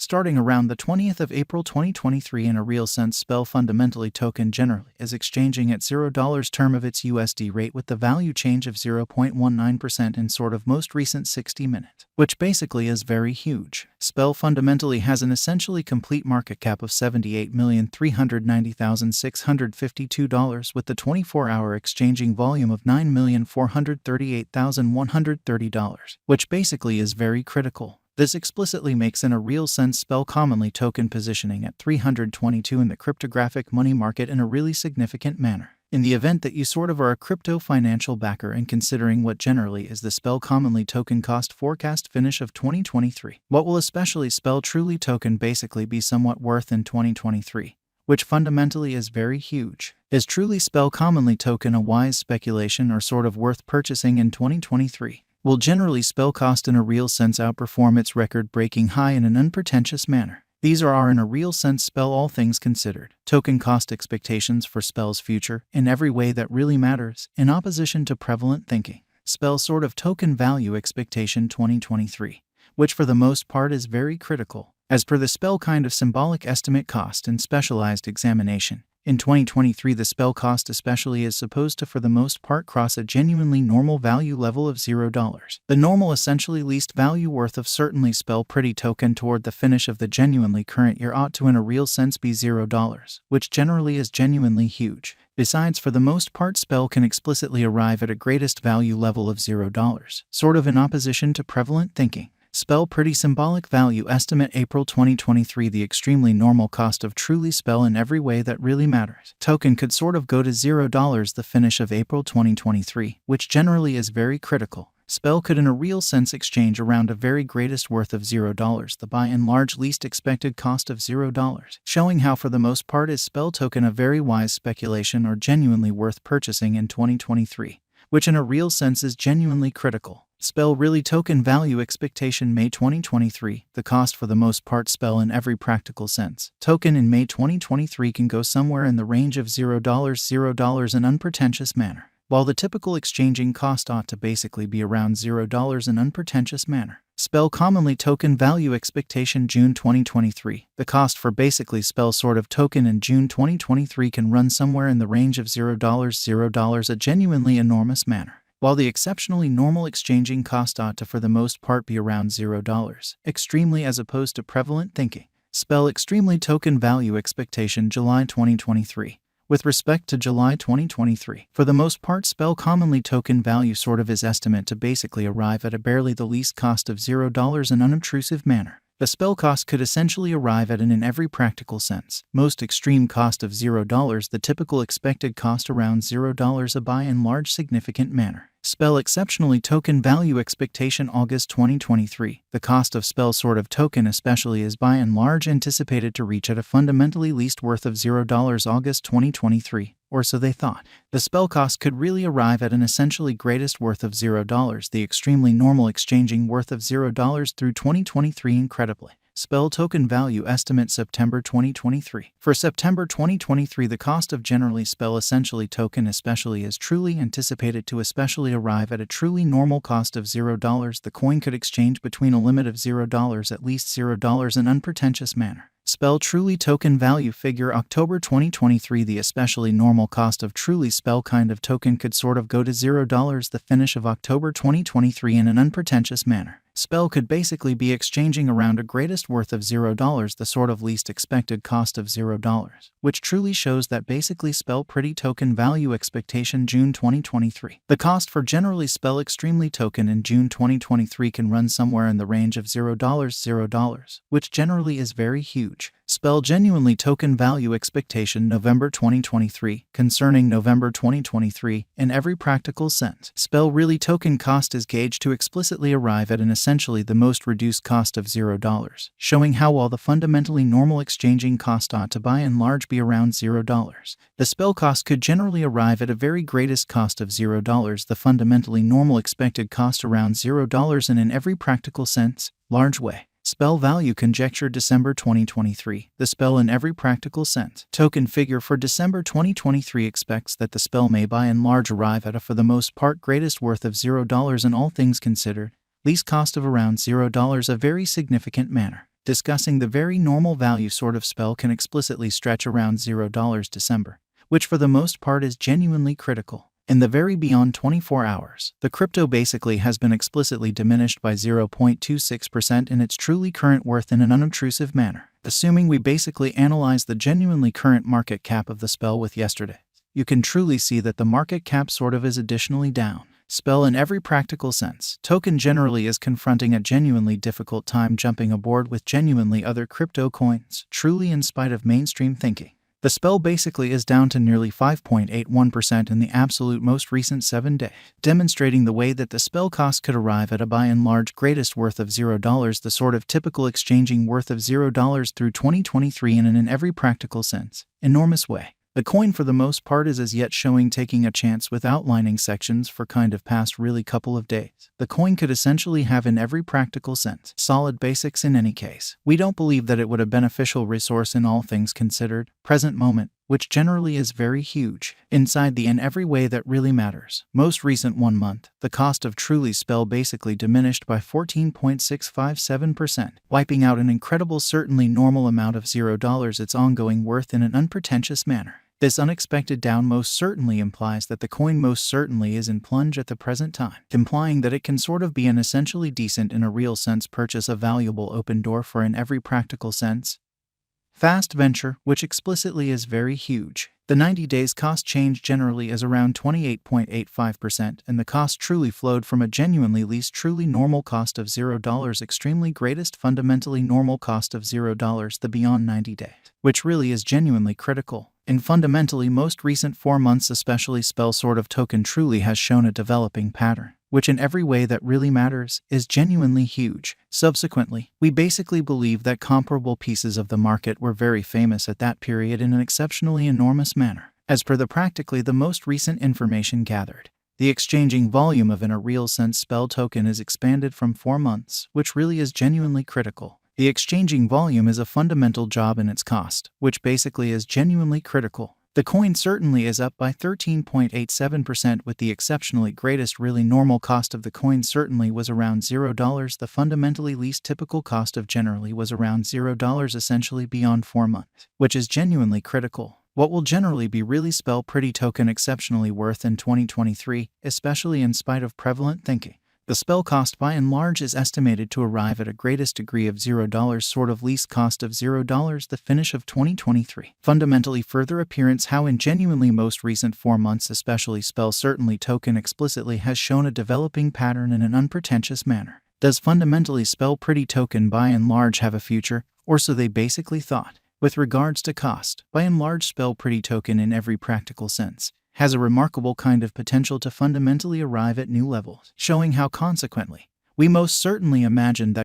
starting around the 20th of April 2023 in a real sense. Spell fundamentally token generally is exchanging at $0 term of its USD rate with the value change of 0.19% in sort of most recent 60-minute, which basically is very huge. Spell fundamentally has an essentially complete market cap of $78,390,652 with the 24-hour exchanging volume of $9,438,130, which basically is very critical. This explicitly makes in a real sense Spell commonly token positioning at 322 in the cryptographic money market in a really significant manner. In the event that you sort of are a crypto financial backer and considering what generally is the Spell commonly token cost forecast finish of 2023, what will especially Spell truly token basically be somewhat worth in 2023? Which fundamentally is very huge. Is truly Spell commonly token a wise speculation or sort of worth purchasing in 2023? Will generally Spell cost in a real sense outperform its record-breaking high in an unpretentious manner? These are in a real sense Spell all things considered. Token cost expectations for Spell's future in every way that really matters, in opposition to prevalent thinking. Spell sort of token value expectation 2023, which for the most part is very critical. As per the Spell kind of symbolic estimate cost and specialized examination, in 2023 the Spell cost especially is supposed to for the most part cross a genuinely normal value level of $0. The normal essentially least value worth of certainly Spell pretty token toward the finish of the genuinely current year ought to in a real sense be $0, which generally is genuinely huge. Besides, for the most part Spell can explicitly arrive at a greatest value level of $0, sort of in opposition to prevalent thinking. Spell pretty symbolic value estimate April 2023 the extremely normal cost of truly Spell in every way that really matters. Token could sort of go to $0 the finish of April 2023, which generally is very critical. Spell could in a real sense exchange around a very greatest worth of $0 the by and large least expected cost of $0, showing how for the most part is Spell token a very wise speculation or genuinely worth purchasing in 2023, which in a real sense is genuinely critical. Spell really token value expectation May 2023, the cost for the most part Spell in every practical sense. Token in May 2023 can go somewhere in the range of $0 in unpretentious manner, while the typical exchanging cost ought to basically be around $0 in unpretentious manner. Spell commonly token value expectation June 2023, the cost for basically Spell sort of token in June 2023 can run somewhere in the range of $0, a genuinely enormous manner, while the exceptionally normal exchanging cost ought to for the most part be around $0, extremely as opposed to prevalent thinking. Spell extremely token value expectation July 2023. With respect to July 2023, for the most part Spell commonly token value sort of is estimate to basically arrive at a barely the least cost of $0 in unobtrusive manner. The Spell cost could essentially arrive at an in every practical sense, most extreme cost of $0, the typical expected cost around $0 a by and large significant manner. Spell exceptionally token value expectation August 2023, the cost of Spell sort of token especially is by and large anticipated to reach at a fundamentally least worth of $0 August 2023, or so they thought. The Spell cost could really arrive at an essentially greatest worth of $0, the extremely normal exchanging worth of $0 through 2023 incredibly. Spell token value estimate September 2023. For September 2023 the cost of generally Spell essentially token especially is truly anticipated to especially arrive at a truly normal cost of $0. The coin could exchange between a limit of $0 at least $0 in unpretentious manner. Spell truly token value figure October 2023 the especially normal cost of truly Spell kind of token could sort of go to $0 the finish of October 2023 in an unpretentious manner. Spell could basically be exchanging around a greatest worth of $0 the sort of least expected cost of $0, which truly shows that basically Spell pretty token value expectation June 2023. The cost for generally Spell extremely token in June 2023 can run somewhere in the range of $0, which generally is very huge. Spell genuinely token value expectation November 2023, concerning November 2023, in every practical sense. Spell really token cost is gauged to explicitly arrive at an essentially the most reduced cost of $0, showing how while the fundamentally normal exchanging cost ought to by and large be around $0, the Spell cost could generally arrive at a very greatest cost of $0, the fundamentally normal expected cost around $0 and in every practical sense, large way. Spell value conjecture December 2023. The Spell in every practical sense. Token figure for December 2023 expects that the Spell may by and large arrive at a for the most part greatest worth of $0 in all things considered, least cost of around $0 a very significant manner. discussing the very normal value sort of spell can explicitly stretch around $0 December, which for the most part is genuinely critical. In the very beyond 24 hours, the crypto basically has been explicitly diminished by 0.26% in its truly current worth in an unobtrusive manner. Assuming we basically analyze the genuinely current market cap of the spell with yesterday, you can truly see that the market cap sort of is additionally down. Spell in every practical sense. Token generally is confronting a genuinely difficult time jumping aboard with genuinely other crypto coins, truly in spite of mainstream thinking. The spell basically is down to nearly 5.81% in the absolute most recent 7 days, demonstrating the way that the spell cost could arrive at a by and large greatest worth of $0, the sort of typical exchanging worth of $0 through 2023 in an every practical sense, enormous way. The coin for the most part is as yet showing taking a chance with outlining sections for kind of past really couple of days. The coin could essentially have in every practical sense solid basics in any case. We don't believe that it would a beneficial resource in all things considered, present moment, which generally is very huge, inside the in every way that really matters. Most recent 1 month, the cost of truly spell basically diminished by 14.657%, wiping out an incredible certainly normal amount of $0 its ongoing worth in an unpretentious manner. This unexpected down most certainly implies that the coin most certainly is in plunge at the present time, implying that it can sort of be an essentially decent in a real sense purchase a valuable open door for in every practical sense. Fast venture, which explicitly is very huge. The 90 days cost change generally is around 28.85%, and the cost truly flowed from a genuinely least truly normal cost of $0 extremely greatest fundamentally normal cost of $0 the beyond 90 days, which really is genuinely critical. In fundamentally most recent 4 months especially spell sort of token truly has shown a developing pattern, which in every way that really matters is genuinely huge. Subsequently, we basically believe that comparable pieces of the market were very famous at that period in an exceptionally enormous manner. As per the practically the most recent information gathered, the exchanging volume of in a real sense spell token is expanded from 4 months, which really is genuinely critical. The exchanging volume is a fundamental job in its cost, which basically is genuinely critical. The coin certainly is up by 13.87% with the exceptionally greatest really normal cost of the coin certainly was around $0. The fundamentally least typical cost of generally was around $0 essentially beyond 4 months, which is genuinely critical. What will generally be really spell pretty token exceptionally worth in 2023, especially in spite of prevalent thinking. The spell cost by and large is estimated to arrive at a greatest degree of $0 sort of least cost of $0 the finish of 2023. Fundamentally further appearance how in genuinely most recent 4 months especially spell certainly token explicitly has shown a developing pattern in an unpretentious manner. Does fundamentally spell pretty token by and large have a future, or so they basically thought? With regards to cost, by and large spell pretty token in every practical sense has a remarkable kind of potential to fundamentally arrive at new levels, showing how consequently, we most certainly imagined that